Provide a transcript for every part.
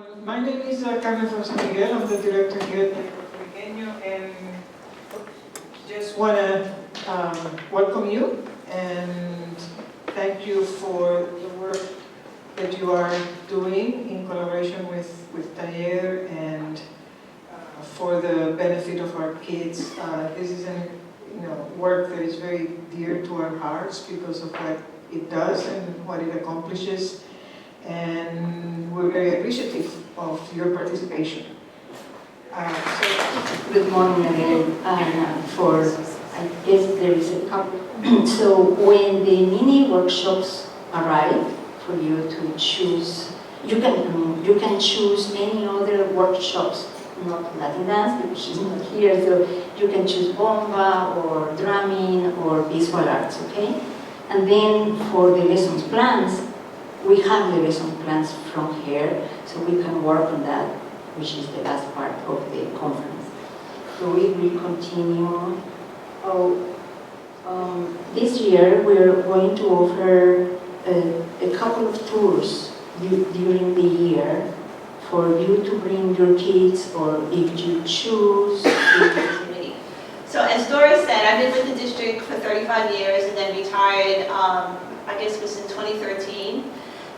My name is Carmen from San Miguel. I'm the director here at Puertorriqueño, and just want to welcome you and thank you for the work that you are doing in collaboration with Taller and for the benefit of our kids. This is work that is very dear to our hearts because of what it does and what it accomplishes. And we're very appreciative of your participation. Good morning again. I guess there is a couple. So when the mini workshops arrive for you to choose, you can choose any other workshops, not Latin dance because she's not here. So you can choose Bomba or drumming or visual arts, okay? And then for the lessons plans, we have the lesson plans from here, so we can work on that, which is the last part of the conference. So we will continue. This year we're going to offer a couple of tours during the year for you to bring your kids, or if you choose. So as Doris said, I've been with the district for 35 years and then retired, I guess it was in 2013.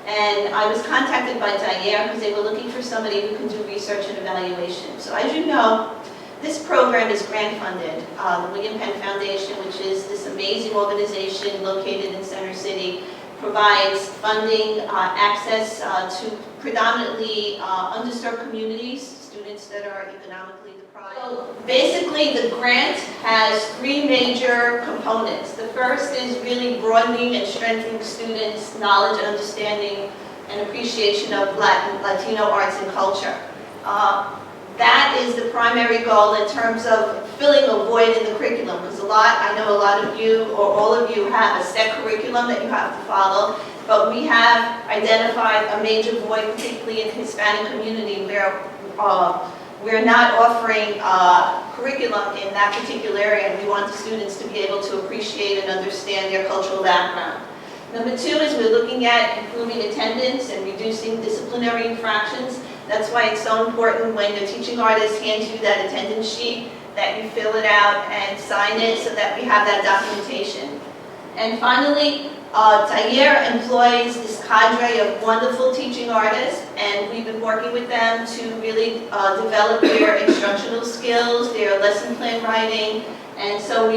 And I was contacted by Taller because they were looking for somebody who can do research and evaluation. So as you know, this program is grant funded. The William Penn Foundation, which is this amazing organization located in Center City, provides funding, access to predominantly underserved communities, students that are economically deprived. So basically the grant has three major components. The first is really broadening and strengthening students' knowledge and understanding and appreciation of Latino arts and culture. That is the primary goal in terms of filling a void in the curriculum, because I know a lot of you or all of you have a set curriculum that you have to follow, but we have identified a major void, particularly in the Hispanic community, where we're not offering curriculum in that particular area, and we want the students to be able to appreciate and understand their cultural background. Number two is we're looking at improving attendance and reducing disciplinary infractions. That's why it's so important when the teaching artist hands you that attendance sheet that you fill it out and sign it so that we have that documentation. And finally, Taller employs this cadre of wonderful teaching artists, and we've been working with them to really develop their instructional skills, their lesson plan writing, and so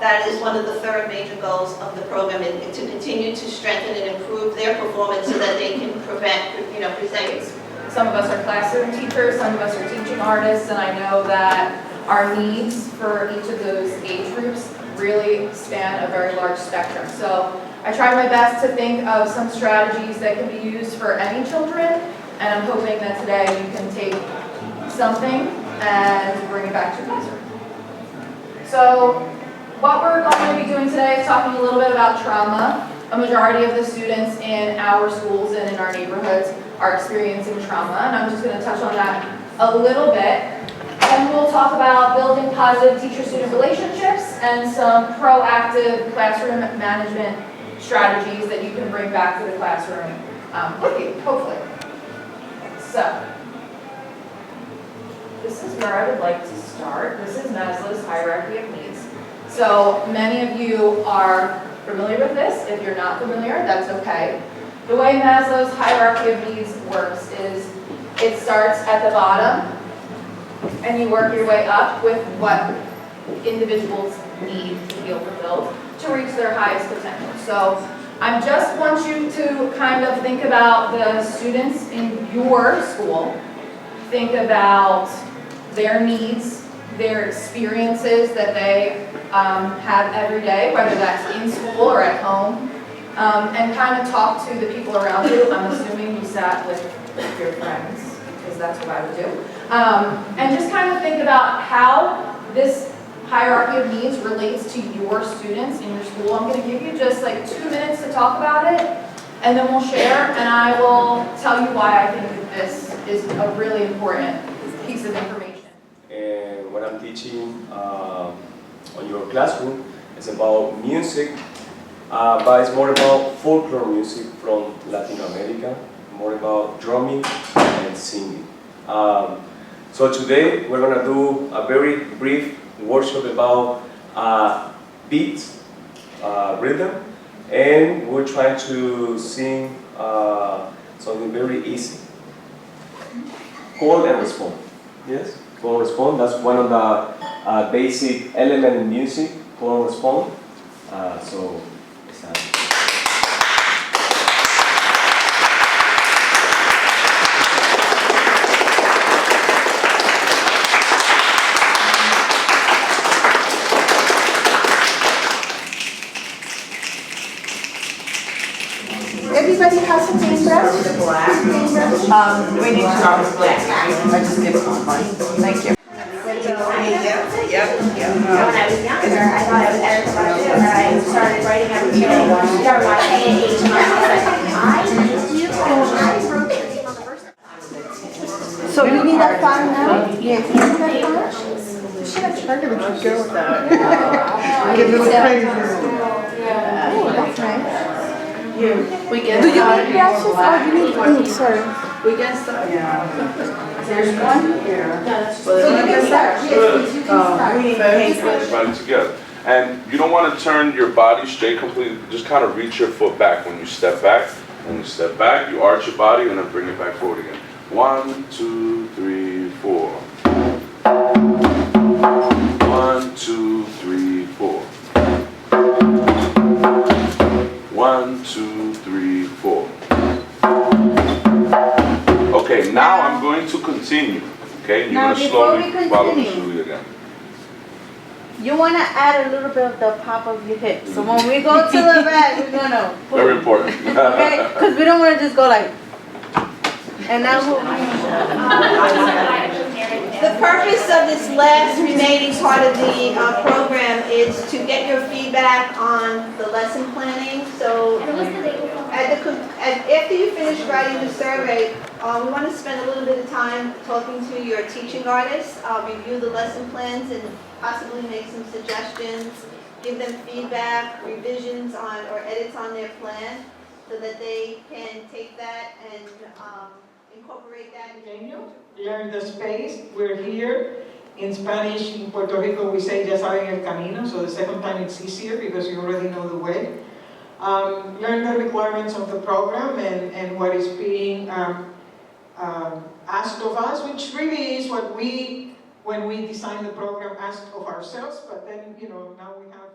that is one of the third major goals of the program, is to continue to strengthen and improve their performance so that they can present. Some of us are classroom teachers, some of us are teaching artists, and I know that our needs for each of those age groups really span a very large spectrum. So I tried my best to think of some strategies that can be used for any children, and I'm hoping that today you can take something and bring it back to your classroom. So what we're going to be doing today is talking a little bit about trauma. A majority of the students in our schools and in our neighborhoods are experiencing trauma, and I'm just going to touch on that a little bit. Then we'll talk about building positive teacher-student relationships and some proactive classroom management strategies that you can bring back to the classroom with you, hopefully. So, this is where I would like to start. This is Maslow's hierarchy of needs. So, many of you are familiar with this. If you're not familiar, that's okay. The way Maslow's hierarchy of needs works is it starts at the bottom and you work your way up with what individuals need to feel fulfilled to reach their highest potential. So I just want you to kind of think about the students in your school. Think about their needs, their experiences that they have every day, whether that's in school or at home. And kind of talk to the people around you. I'm assuming you sat with your friends, because that's what I would do. And just kind of think about how this hierarchy of needs relates to your students in your school. I'm going to give you just like 2 minutes to talk about it, and then we'll share, and I will tell you why I think that this is a really important piece of information. And what I'm teaching on your classroom is about music. But it's more about folklore music from Latin America. more about drumming and singing. So today we're gonna do a very brief workshop about beats, rhythm, and we're trying to sing something very easy. Call and respond. Yes? Call and respond. That's one of the basic elements in music. Call and respond. So it's that. Everybody has some paintbrush? We need to start with black. I just give it one. Thank you. When I was younger, I thought I was Erica Badu, and I started writing everything. Start watching it each month. I wrote the name on the first. So you need that file now? Yes. You need that file? Should have charged it with your girl though. Give it crazy. Oh, that's nice. We can Do you start. need brushes or do you need ink, sorry? We can start. There's one here. So you can start. Yes, you can start. Everybody together. And you don't want to turn your body straight completely, just kind of reach your foot back when you step back. When you step back, you arch your body and then bring it back forward again. 1, 2, 3, 4. 1, 2, 3, 4. 1, 2, 3, 4. Okay, now I'm going to continue. Okay, you're Now, going to before we slowly follow continue. Ursula again. You want to add a little bit of the pop of your hips. So when we go to the right, we're going to Very important. okay? Because we don't want to just go like, and now we'll. The purpose of this last remaining part of the program is to get your feedback on the lesson planning. So after you finish writing the survey, we want to spend a little bit of time talking to your teaching artists, review the lesson plans and possibly make some suggestions, give them feedback, revisions on or edits on their plan so that they can take that and incorporate that in Learn the space. We're here. In Spanish, in Puerto Rico, we say ya saben el camino, so the second time it's easier because you already know the way. Learn the requirements of the program and what is being asked of us, which really is what we, when we designed the program, asked of ourselves, but then, now we have